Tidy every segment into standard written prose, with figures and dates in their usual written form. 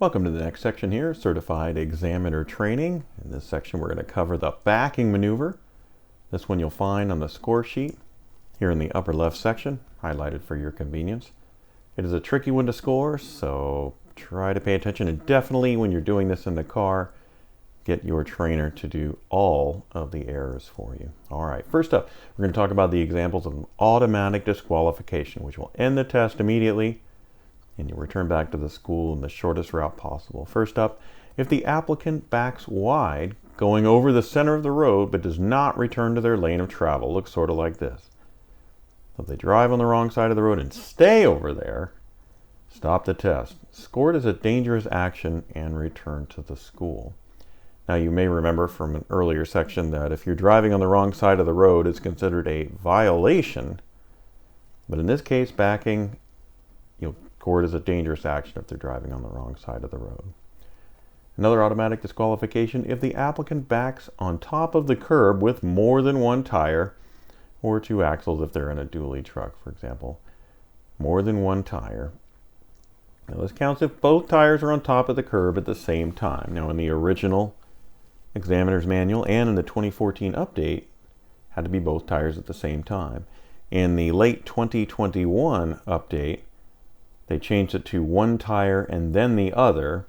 Welcome to the next section here, Certified Examiner Training. In this section we're going to cover the backing maneuver. This one you'll find on the score sheet here in the upper left section, highlighted for your convenience. It is a tricky one to score, so try to pay attention, and definitely when you're doing this in the car, get your trainer to do all of the errors for you. Alright, first up, we're going to talk about the examples of an automatic disqualification, which will end the test immediately and you'll return back to the school in the shortest route possible. First up, if the applicant backs wide, going over the center of the road, but does not return to their lane of travel, looks sort of like this. If they drive on the wrong side of the road and stay over there, stop the test. Scored as a dangerous action and return to the school. Now you may remember from an earlier section that if you're driving on the wrong side of the road, it's considered a violation. But in this case, backing, you'll score it as a dangerous action if they're driving on the wrong side of the road. Another automatic disqualification, if the applicant backs on top of the curb with more than one tire or two axles if they're in a dually truck, for example. More than one tire. Now this counts if both tires are on top of the curb at the same time. Now in the original examiner's manual and in the 2014 update, had to be both tires at the same time. In the late 2021 update, they changed it to one tire and then the other,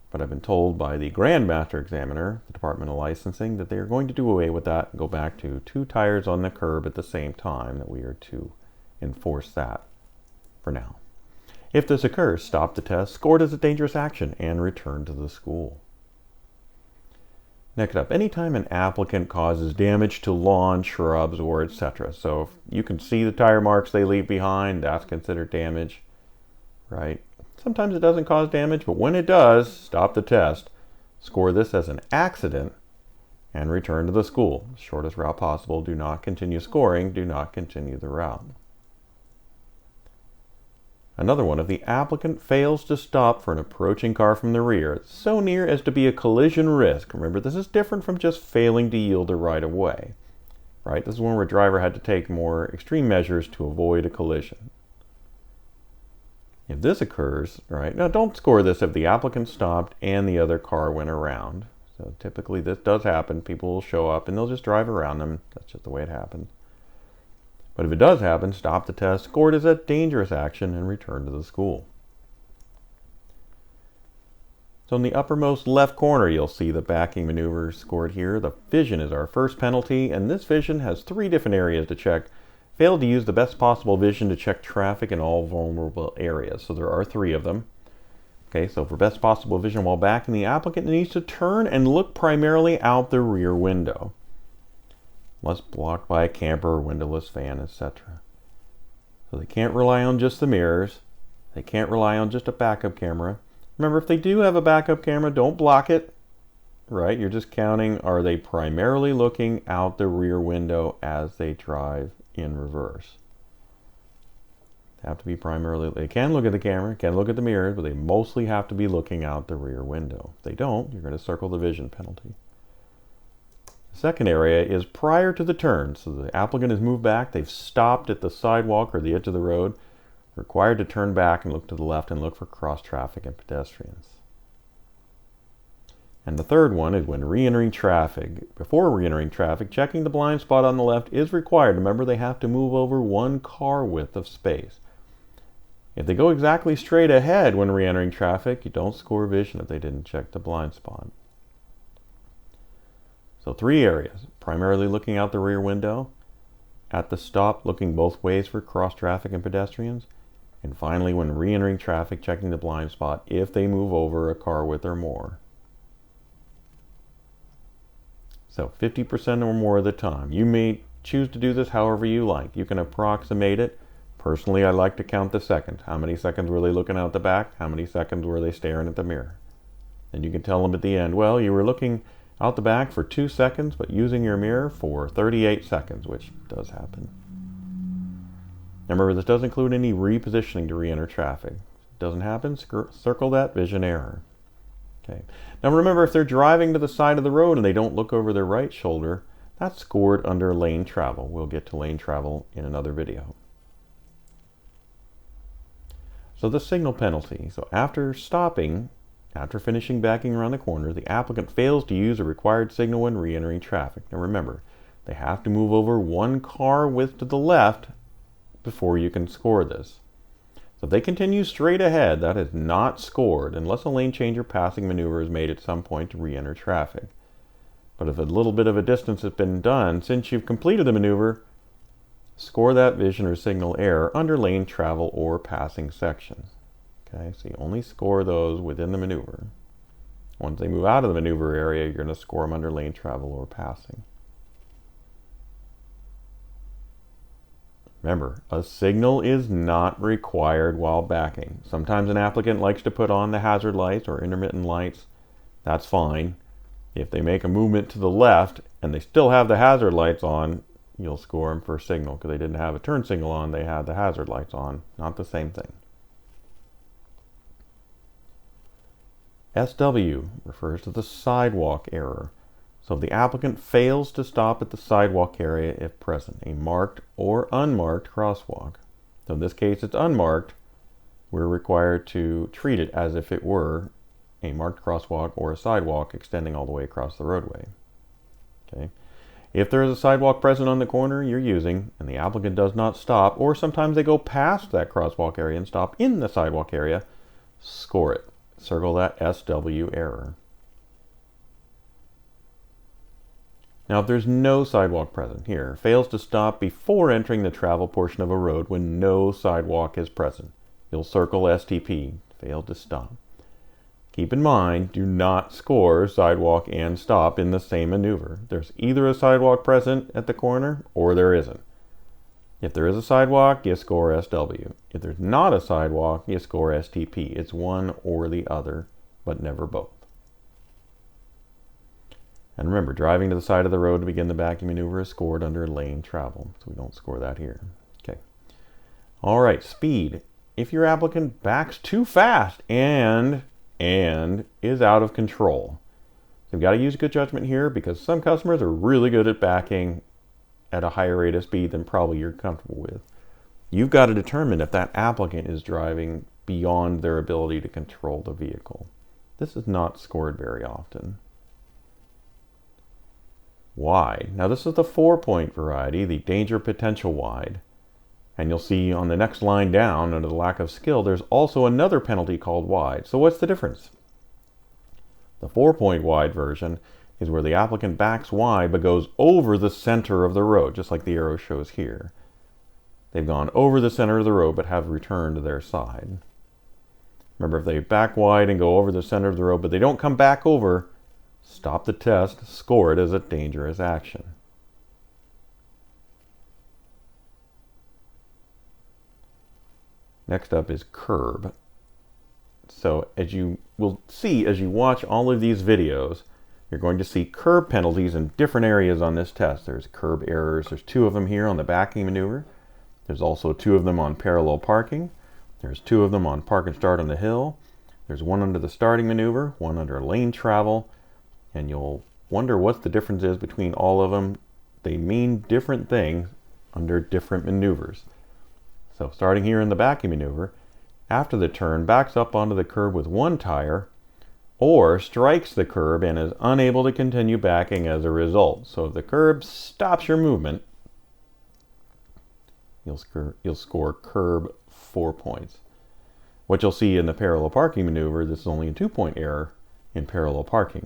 but I've been told by the Grandmaster Examiner, the Department of Licensing, that they are going to do away with that and go back to two tires on the curb at the same time, that we are to enforce that for now. If this occurs, stop the test, score it as a dangerous action, and return to the school. Next up, anytime an applicant causes damage to lawn, shrubs, or etc. So if you can see the tire marks they leave behind, that's considered damage. Right? Sometimes it doesn't cause damage, but when it does, stop the test. Score this as an accident and return to the school. Shortest route possible. Do not continue scoring. Do not continue the route. Another one, if the applicant fails to stop for an approaching car from the rear, so near as to be a collision risk. Remember, this is different from just failing to yield the right of way. Right? This is one where a driver had to take more extreme measures to avoid a collision. If this occurs, right, now don't score this if the applicant stopped and the other car went around. So typically this does happen. People will show up and they'll just drive around them. That's just the way it happens. But if it does happen, stop the test, score it as a dangerous action, and return to the school. So in the uppermost left corner, you'll see the backing maneuver scored here. The vision is our first penalty, and this vision has three different areas to check. Failed to use the best possible vision to check traffic in all vulnerable areas. So there are three of them. Okay, so for best possible vision while backing, the applicant needs to turn and look primarily out the rear window, unless blocked by a camper or windowless van, etc. So they can't rely on just the mirrors. They can't rely on just a backup camera. Remember, if they do have a backup camera, don't block it. Right? You're just counting, are they primarily looking out the rear window as they drive in reverse? They have to be primarily, they can look at the camera, can look at the mirrors, but they mostly have to be looking out the rear window. If they don't, you're going to circle the vision penalty. The second area is prior to the turn. So the applicant has moved back, they've stopped at the sidewalk or the edge of the road, required to turn back and look to the left and look for cross traffic and pedestrians. And the third one is when re-entering traffic. Before re-entering traffic, checking the blind spot on the left is required. Remember, they have to move over one car width of space. If they go exactly straight ahead when re-entering traffic, you don't score vision if they didn't check the blind spot. So three areas, primarily looking out the rear window, at the stop looking both ways for cross traffic and pedestrians, and finally when re-entering traffic, checking the blind spot if they move over a car width or more. So 50% or more of the time. You may choose to do this however you like. You can approximate it. Personally, I like to count the seconds. How many seconds were they looking out the back? How many seconds were they staring at the mirror? And you can tell them at the end, well, you were looking out the back for 2 seconds, but using your mirror for 38 seconds, which does happen. Now remember, this doesn't include any repositioning to re-enter traffic. If it doesn't happen, circle that vision error. Okay. Now remember, if they're driving to the side of the road and they don't look over their right shoulder, that's scored under lane travel. We'll get to lane travel in another video. So the signal penalty. So after stopping, After finishing backing around the corner, the applicant fails to use a required signal when re-entering traffic. Now remember, they have to move over one car width to the left before you can score this. So if they continue straight ahead, that is not scored unless a lane change or passing maneuver is made at some point to re-enter traffic. But if a little bit of a distance has been done since you've completed the maneuver, score that vision or signal error under lane travel or passing sections. Okay, so you only score those within the maneuver. Once they move out of the maneuver area, you're going to score them under lane travel or passing. Remember, a signal is not required while backing. Sometimes an applicant likes to put on the hazard lights or intermittent lights. That's fine. If they make a movement to the left and they still have the hazard lights on, you'll score them for a signal because they didn't have a turn signal on, they had the hazard lights on. Not the same thing. SW refers to the sidewalk error. So if the applicant fails to stop at the sidewalk area if present, a marked or unmarked crosswalk. So in this case it's unmarked, we're required to treat it as if it were a marked crosswalk or a sidewalk extending all the way across the roadway. Okay. If there is a sidewalk present on the corner you're using and the applicant does not stop, or sometimes they go past that crosswalk area and stop in the sidewalk area, score it. Circle that SW error. Now if there's no sidewalk present here, fails to stop before entering the travel portion of a road when no sidewalk is present, you'll circle STP, failed to stop. Keep in mind, do not score sidewalk and stop in the same maneuver. There's either a sidewalk present at the corner or there isn't. If there is a sidewalk, you score SW. If there's not a sidewalk, you score STP. It's one or the other, but never both. And remember, driving to the side of the road to begin the backing maneuver is scored under lane travel, so we don't score that here. Okay. All right, speed. If your applicant backs too fast and is out of control. So you've got to use good judgment here because some customers are really good at backing at a higher rate of speed than probably you're comfortable with. You've got to determine if that applicant is driving beyond their ability to control the vehicle. This is not scored very often. Wide. Now this is the 4-point variety, the danger potential wide. And you'll see on the next line down, under the lack of skill, there's also another penalty called wide. So what's the difference? The 4-point wide version is where the applicant backs wide but goes over the center of the road, just like the arrow shows here. They've gone over the center of the road but have returned to their side. Remember, if they back wide and go over the center of the road but they don't come back over, stop the test, score it as a dangerous action. Next up is curb. So as you will see as you watch all of these videos, you're going to see curb penalties in different areas on this test. There's curb errors. There's 2 of them here on the backing maneuver. There's also 2 of them on parallel parking. There's 2 of them on park and start on the hill. There's 1 under the starting maneuver, 1 under lane travel. And you'll wonder what the difference is between all of them. They mean different things under different maneuvers. So starting here in the backing maneuver, after the turn, backs up onto the curb with 1 tire, or strikes the curb and is unable to continue backing as a result. So if the curb stops your movement, you'll score curb 4 points. What you'll see in the parallel parking maneuver, this is only a 2-point error in parallel parking.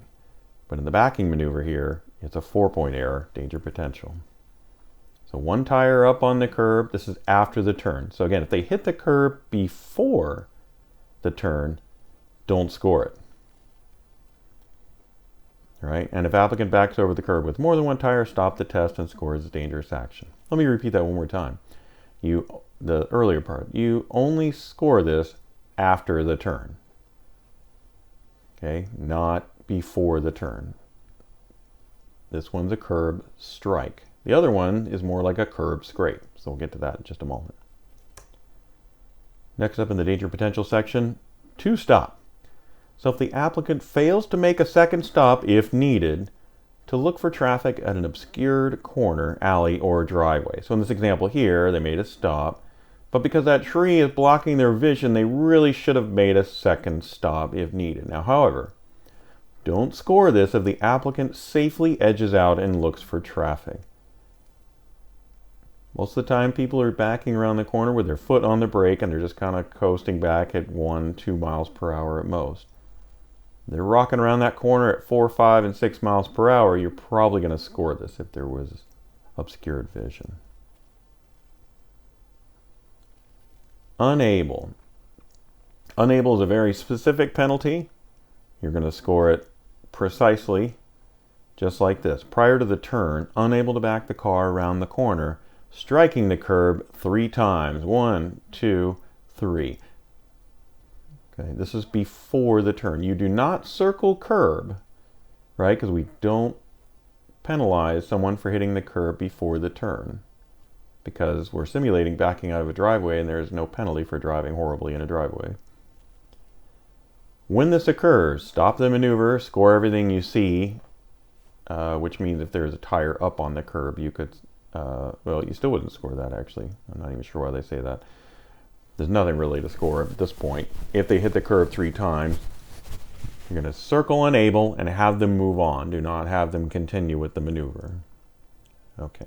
But in the backing maneuver here, it's a 4-point error, danger potential. So 1 tire up on the curb, this is after the turn. So again, if they hit the curb before the turn, don't score it. All right, and if applicant backs over the curb with more than 1 tire, stop the test and score as a dangerous action. Let me repeat that one more time. The earlier part, you only score this after the turn. Okay, not before the turn. This one's a curb strike. The other one is more like a curb scrape. So we'll get to that in just a moment. Next up in the danger potential section, 2 stop. So if the applicant fails to make a second stop if needed, to look for traffic at an obscured corner, alley, or driveway. So in this example here, they made a stop, But because that tree is blocking their vision, they really should have made a second stop if needed. Now, however, don't score this if the applicant safely edges out and looks for traffic. Most of the time, people are backing around the corner with their foot on the brake and they're just kind of coasting back at 1-2 miles per hour at most. They're rocking around that corner at 4, 5, and 6 miles per hour. You're probably going to score this if there was obscured vision. Unable. Unable is a very specific penalty. You're going to score it precisely just like this. Prior to the turn, unable to back the car around the corner, striking the curb 3 times. 1, 2, 3. Okay, this is before the turn. You do not circle curb, right? Because we don't penalize someone for hitting the curb before the turn, because we're simulating backing out of a driveway and there is no penalty for driving horribly in a driveway. When this occurs, stop the maneuver, score everything you see, which means if there's a tire up on the curb, you could, well, you still wouldn't score that actually. I'm not even sure why they say that. There's nothing really to score at this point. If they hit the curb 3 times, you're going to circle unable and have them move on. Do not have them continue with the maneuver. Okay.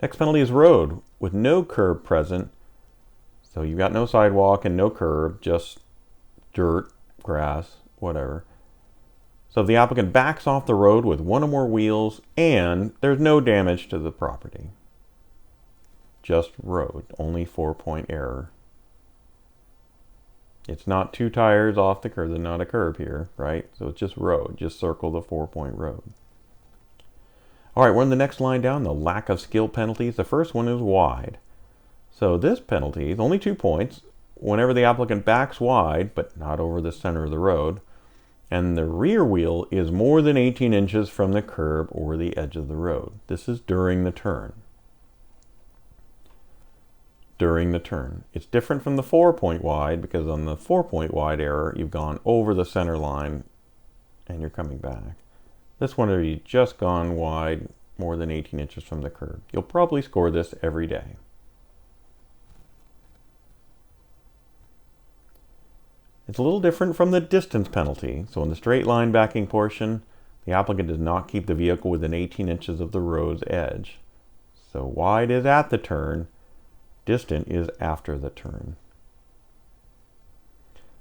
Next penalty is road with no curb present. So you've got no sidewalk and no curb, just dirt, grass, whatever. So if the applicant backs off the road with 1 or more wheels and there's no damage to the property, just road, only 4-point error. It's not 2 tires off the curb, there's not a curb here, right? So it's just road, just circle the 4-point road. All right, we're on the next line down, the lack of skill penalties. The first one is wide. So this penalty is only 2 points whenever the applicant backs wide, but not over the center of the road, and the rear wheel is more than 18 inches from the curb or the edge of the road. This is during the turn. During the turn. It's different from the 4-point wide, because on the 4-point wide error, you've gone over the center line and you're coming back. This one, have you just gone wide more than 18 inches from the curb. You'll probably score this every day. It's a little different from the distance penalty. So in the straight line backing portion, the applicant does not keep the vehicle within 18 inches of the road's edge. So wide is at the turn, distant is after the turn.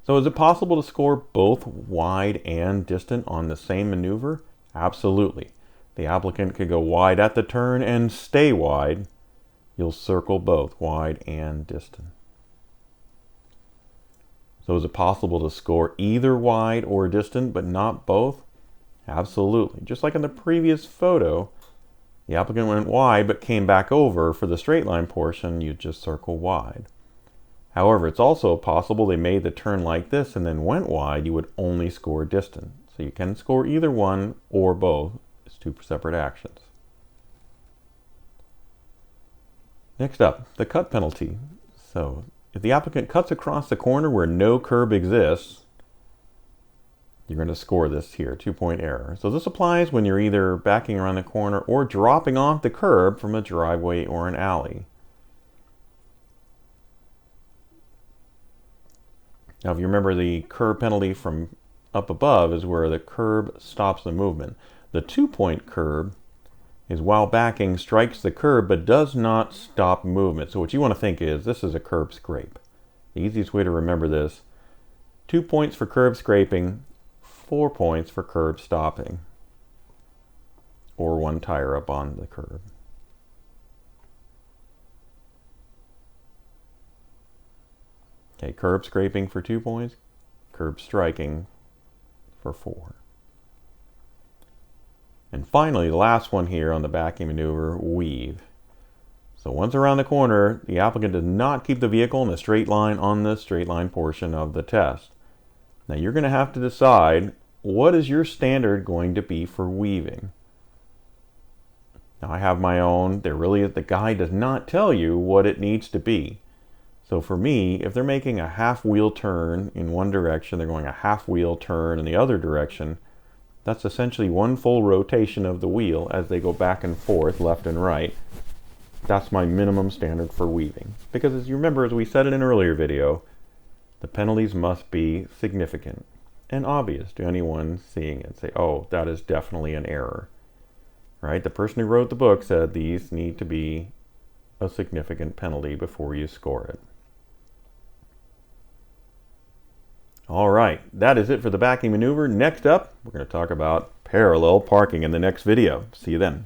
So is it possible to score both wide and distant on the same maneuver? Absolutely. The applicant could go wide at the turn and stay wide. You'll circle both wide and distant. So is it possible to score either wide or distant but not both? Absolutely. Just like in the previous photo, the applicant went wide but came back over for the straight line portion, you just circle wide. However, it's also possible they made the turn like this and then went wide, you would only score distant. So you can score either one or both. It's 2 separate actions. Next up, the cut penalty. So if the applicant cuts across the corner where no curb exists, you're going to score this here, 2-point error. So this applies when you're either backing around the corner or dropping off the curb from a driveway or an alley. Now, if you remember, the curb penalty from up above is where the curb stops the movement. The 2-point curb is while backing strikes the curb but does not stop movement. So what you want to think is this is a curb scrape. The easiest way to remember this, 2 points for curb scraping, 4 points for curb stopping, or 1 tire up on the curb. Okay, curb scraping for 2 points, curb striking for 4. And finally, the last one here on the backing maneuver, weave. So once around the corner, the applicant does not keep the vehicle in a straight line on the straight line portion of the test. Now you're going to have to decide, what is your standard going to be for weaving? Now I have my own. The guide does not tell you what it needs to be. So for me, if they're making a half wheel turn in one direction, they're going a half wheel turn in the other direction, that's essentially 1 full rotation of the wheel as they go back and forth, left and right. That's my minimum standard for weaving. Because as you remember, as we said in an earlier video, the penalties must be significant and obvious to anyone seeing it. Say, oh, that is definitely an error. Right? The person who wrote the book said these need to be a significant penalty before you score it. All right, that is it for the backing maneuver. Next up, we're going to talk about parallel parking in the next video. See you then.